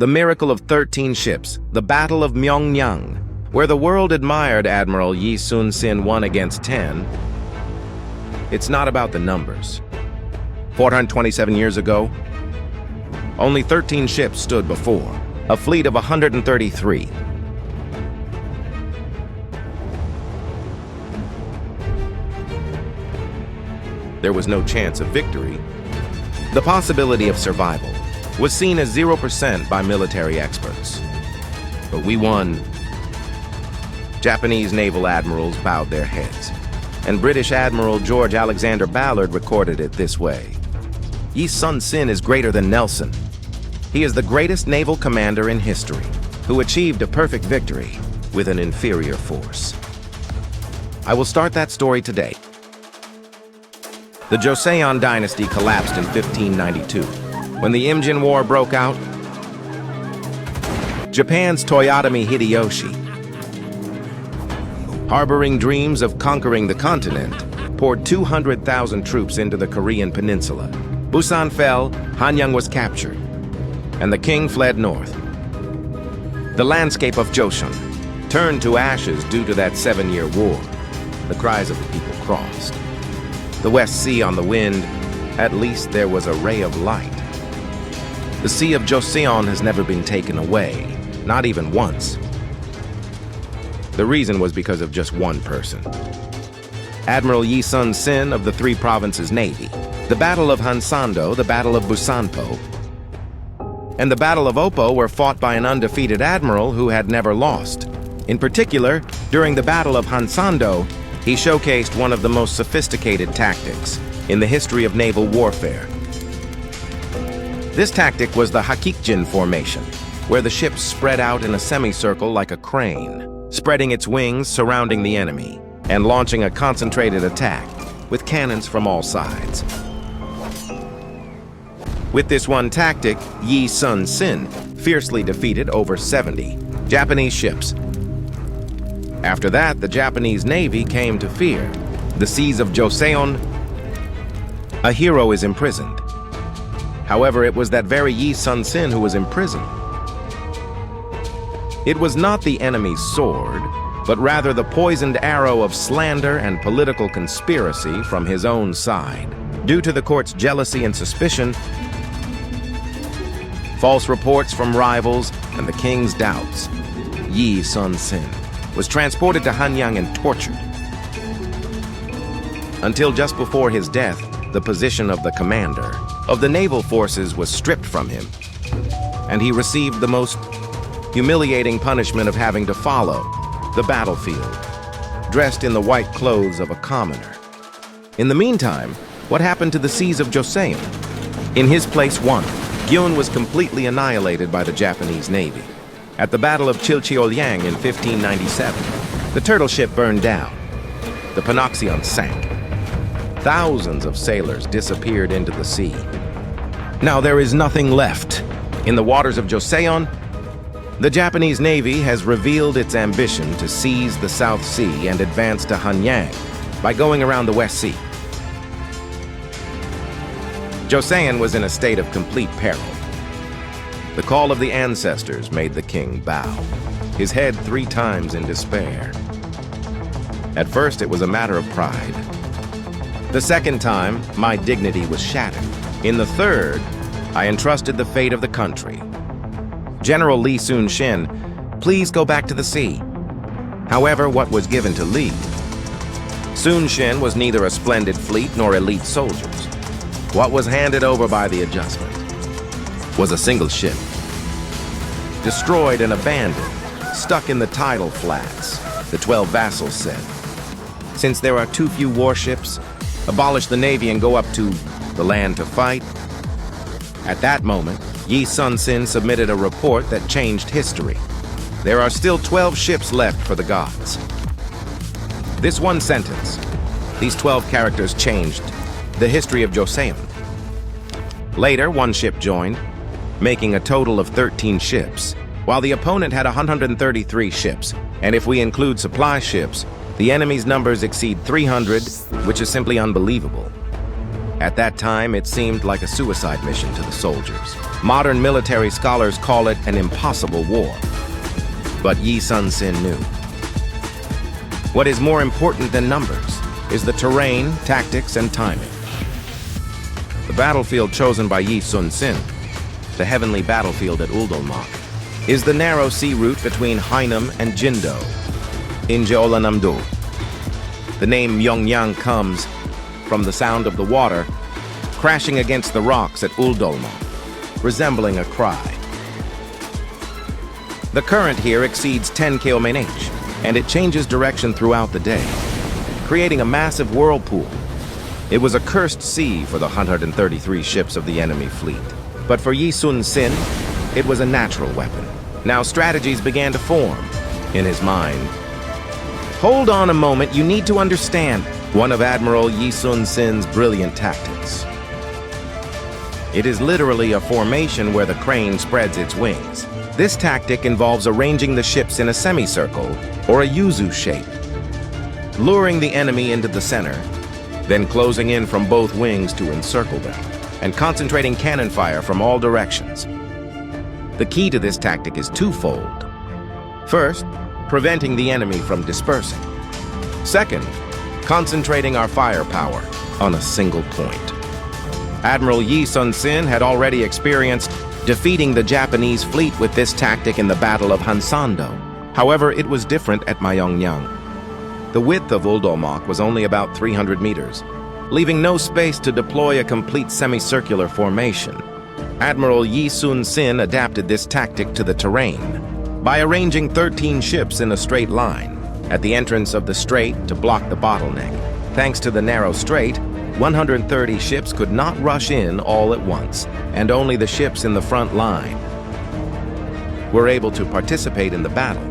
The miracle of 13 ships, the Battle of Myeongnyang, where the world admired Admiral Yi Sun-sin won against 10. It's not about the numbers. 427 years ago, only 13 ships stood before a fleet of 133. There was no chance of victory. The possibility of survival was seen as 0% by military experts. But we won. Japanese naval admirals bowed their heads, and British Admiral George Alexander Ballard recorded it this way: Yi Sun-sin is greater than Nelson. He is the greatest naval commander in history, who achieved a perfect victory with an inferior force. I will start that story today. The Joseon dynasty collapsed in 1592. When the Imjin War broke out, Japan's Toyotomi Hideyoshi, harboring dreams of conquering the continent, poured 200,000 troops into the Korean peninsula. Busan fell, Hanyang was captured, and the king fled north. The landscape of Joseon turned to ashes due to that 7-year war. The cries of the people crossed. The West Sea on the wind, at least there was a ray of light. The Sea of Joseon has never been taken away, not even once. The reason was because of just one person. Admiral Yi Sun-sin of the Three Provinces Navy. The Battle of Hansando, the Battle of Busanpo, and the Battle of Oppo were fought by an undefeated admiral who had never lost. In particular, during the Battle of Hansando, he showcased one of the most sophisticated tactics in the history of naval warfare. This tactic was the Hakikjin formation, where the ships spread out in a semicircle like a crane, spreading its wings surrounding the enemy, and launching a concentrated attack with cannons from all sides. With this one tactic, Yi Sun-sin fiercely defeated over 70 Japanese ships. After that, the Japanese Navy came to fear the seas of Joseon. A hero is imprisoned. However, it was that very Yi Sun-sin who was imprisoned. It was not the enemy's sword, but rather the poisoned arrow of slander and political conspiracy from his own side. Due to the court's jealousy and suspicion, false reports from rivals, and the king's doubts, Yi Sun-sin was transported to Hanyang and tortured. Until just before his death, the position of the commander of the naval forces was stripped from him, and he received the most humiliating punishment of having to follow the battlefield, dressed in the white clothes of a commoner. In the meantime, what happened to the seas of Joseon? In his place, one, Gyun was completely annihilated by the Japanese Navy. At the Battle of Chilcheolyang in 1597, the turtle ship burned down. The Panoxion sank. Thousands of sailors disappeared into the sea. Now there is nothing left. In the waters of Joseon, the Japanese Navy has revealed its ambition to seize the South Sea and advance to Hanyang by going around the West Sea. Joseon was in a state of complete peril. The call of the ancestors made the king bow, his head 3 times in despair. At first, it was a matter of pride. The second time, my dignity was shattered. In the third, I entrusted the fate of the country. General Li Sun-sin, please go back to the sea. However, what was given to Li? Sun-sin was neither a splendid fleet nor elite soldiers. What was handed over by the adjustment was a single ship, destroyed and abandoned, stuck in the tidal flats, the 12 vassals said. Since there are too few warships, abolish the navy and go up to the land to fight. At that moment, Yi Sun-sin submitted a report that changed history. There are still 12 ships left for the gods. This one sentence, these 12 characters changed the history of Joseon. Later, one ship joined, making a total of 13 ships, while the opponent had 133 ships, and if we include supply ships, the enemy's numbers exceed 300, which is simply unbelievable. At that time, it seemed like a suicide mission to the soldiers. Modern military scholars call it an impossible war. But Yi Sun-sin knew. What is more important than numbers is the terrain, tactics, and timing. The battlefield chosen by Yi Sun-sin, the heavenly battlefield at Uldolmak, is the narrow sea route between Hainam and Jindo, in Jeollanam-do. The name Myeongnyang comes from the sound of the water crashing against the rocks at Uldolmak, resembling a cry. The current here exceeds 10 km/h, and it changes direction throughout the day, creating a massive whirlpool. It was a cursed sea for the 133 ships of the enemy fleet. But for Yi Sun-sin, it was a natural weapon. Now strategies began to form in his mind. Hold on a moment, you need to understand one of Admiral Yi Sun-sin's brilliant tactics. It is literally a formation where the crane spreads its wings. This tactic involves arranging the ships in a semicircle or a yuzu shape, luring the enemy into the center, then closing in from both wings to encircle them, and concentrating cannon fire from all directions. The key to this tactic is twofold. First, preventing the enemy from dispersing. Second, concentrating our firepower on a single point. Admiral Yi Sun-sin had already experienced defeating the Japanese fleet with this tactic in the Battle of Hansando. However, it was different at Myeongnyang. The width of Uldolmak was only about 300 meters, leaving no space to deploy a complete semicircular formation. Admiral Yi Sun-sin adapted this tactic to the terrain by arranging 13 ships in a straight line at the entrance of the strait to block the bottleneck. Thanks to the narrow strait, 130 ships could not rush in all at once, and only the ships in the front line were able to participate in the battle.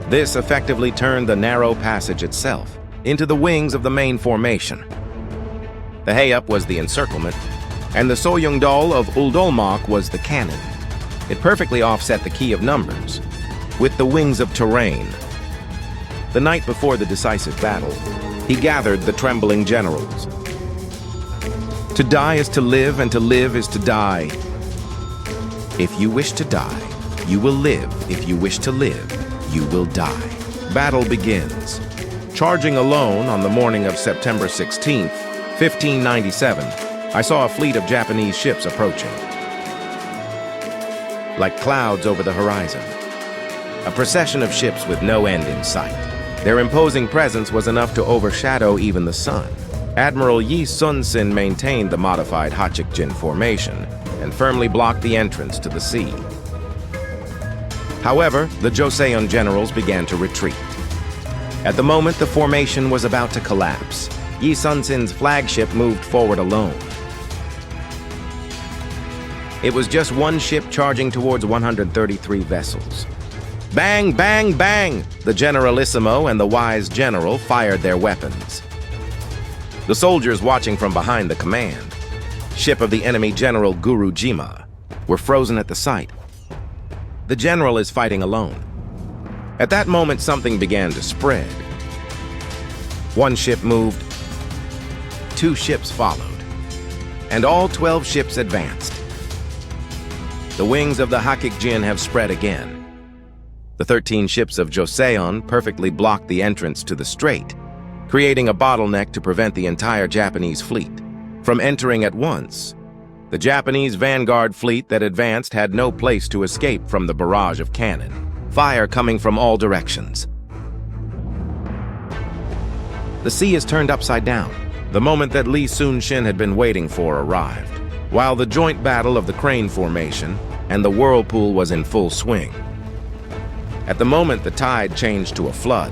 This effectively turned the narrow passage itself into the wings of the main formation. The Haeyup was the encirclement, and the Soyeongdol of Uldolmak was the cannon. It perfectly offset the key of numbers, with the wings of terrain. The night before the decisive battle, he gathered the trembling generals. To die is to live, and to live is to die. If you wish to die, you will live. If you wish to live, you will die. Battle begins. Charging alone on the morning of September 16th, 1597, I saw a fleet of Japanese ships approaching, like clouds over the horizon. A procession of ships with no end in sight. Their imposing presence was enough to overshadow even the sun. Admiral Yi Sun-sin maintained the modified Hachikjin formation and firmly blocked the entrance to the sea. However, the Joseon generals began to retreat. At the moment the formation was about to collapse, Yi Sun-sin's flagship moved forward alone. It was just one ship charging towards 133 vessels. Bang, bang, bang! The generalissimo and the wise general fired their weapons. The soldiers watching from behind the command, ship of the enemy General Gurujima, were frozen at the sight. The general is fighting alone. At that moment, something began to spread. One ship moved, 2 ships followed, and all 12 ships advanced. The wings of the Hachikjin have spread again. The 13 ships of Joseon perfectly blocked the entrance to the strait, creating a bottleneck to prevent the entire Japanese fleet from entering at once. The Japanese vanguard fleet that advanced had no place to escape from the barrage of cannon, fire coming from all directions. The sea is turned upside down. The moment that Yi Sun-sin had been waiting for arrived, while the joint battle of the crane formation and the whirlpool was in full swing. At the moment the tide changed to a flood,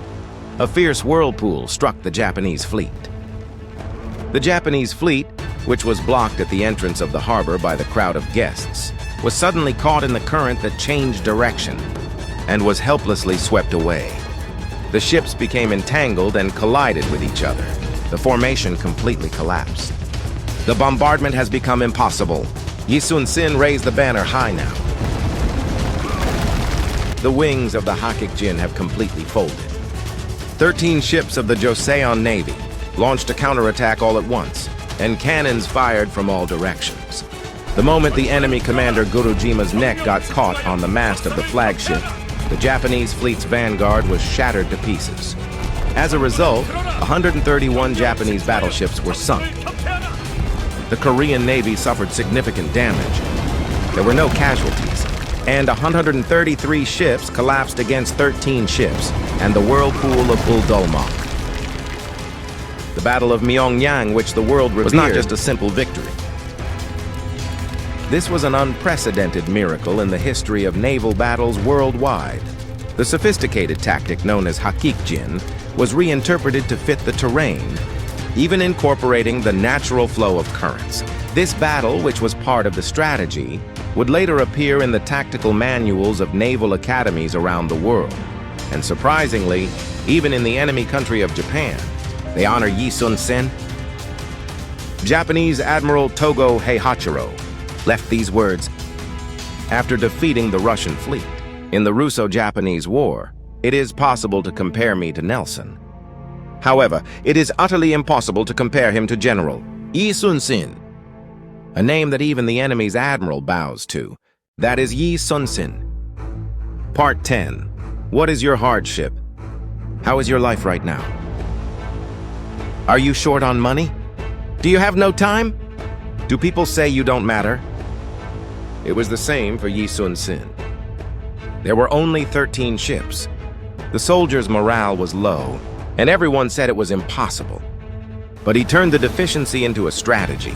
a fierce whirlpool struck the Japanese fleet. The Japanese fleet, which was blocked at the entrance of the harbor by the crowd of guests, was suddenly caught in the current that changed direction and was helplessly swept away. The ships became entangled and collided with each other. The formation completely collapsed. The bombardment has become impossible. Yi Sun-sin raised the banner high now. The wings of the Hachikjin have completely folded. 13 ships of the Joseon Navy, launched a counterattack all at once, and cannons fired from all directions. The moment the enemy commander Gurujima's neck got caught on the mast of the flagship, the Japanese fleet's vanguard was shattered to pieces. As a result, 131 Japanese battleships were sunk. The Korean Navy suffered significant damage. There were no casualties, and 133 ships collapsed against 13 ships and the whirlpool of Uldollmak. The Battle of Myeongnyang, which the world revered, was not just a simple victory. This was an unprecedented miracle in the history of naval battles worldwide. The sophisticated tactic known as hakikjin was reinterpreted to fit the terrain, even incorporating the natural flow of currents. This battle, which was part of the strategy, would later appear in the tactical manuals of naval academies around the world. And surprisingly, even in the enemy country of Japan, they honor Yi Sun-sin. Japanese Admiral Togo Heihachiro left these words: "After defeating the Russian fleet in the Russo-Japanese War, it is possible to compare me to Nelson. However, it is utterly impossible to compare him to General Yi Sun-sin, a name that even the enemy's admiral bows to. That is Yi Sun-sin." Part 10. What is your hardship? How is your life right now? Are you short on money? Do you have no time? Do people say you don't matter? It was the same for Yi Sun-sin. There were only 13 ships. The soldiers' morale was low, and everyone said it was impossible. But he turned the deficiency into a strategy.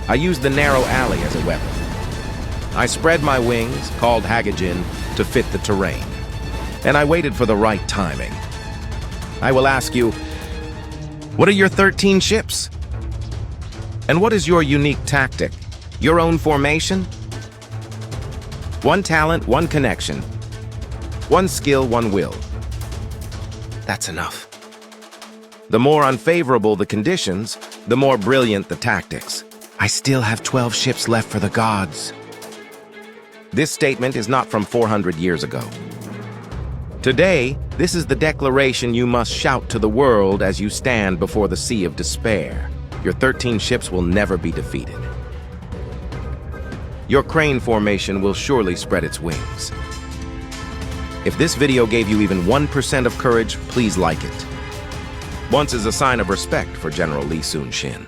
I used the narrow alley as a weapon. I spread my wings, called Hagajin, to fit the terrain. And I waited for the right timing. I will ask you, what are your 13 ships? And what is your unique tactic? Your own formation? One talent, one connection. One skill, one will. That's enough. The more unfavorable the conditions, the more brilliant the tactics. I still have 12 ships left for the gods. This statement is not from 400 years ago. Today, this is the declaration you must shout to the world as you stand before the sea of despair. Your 13 ships will never be defeated. Your crane formation will surely spread its wings. If this video gave you even 1% of courage, please like it. Once is a sign of respect for General Yi Sun-sin.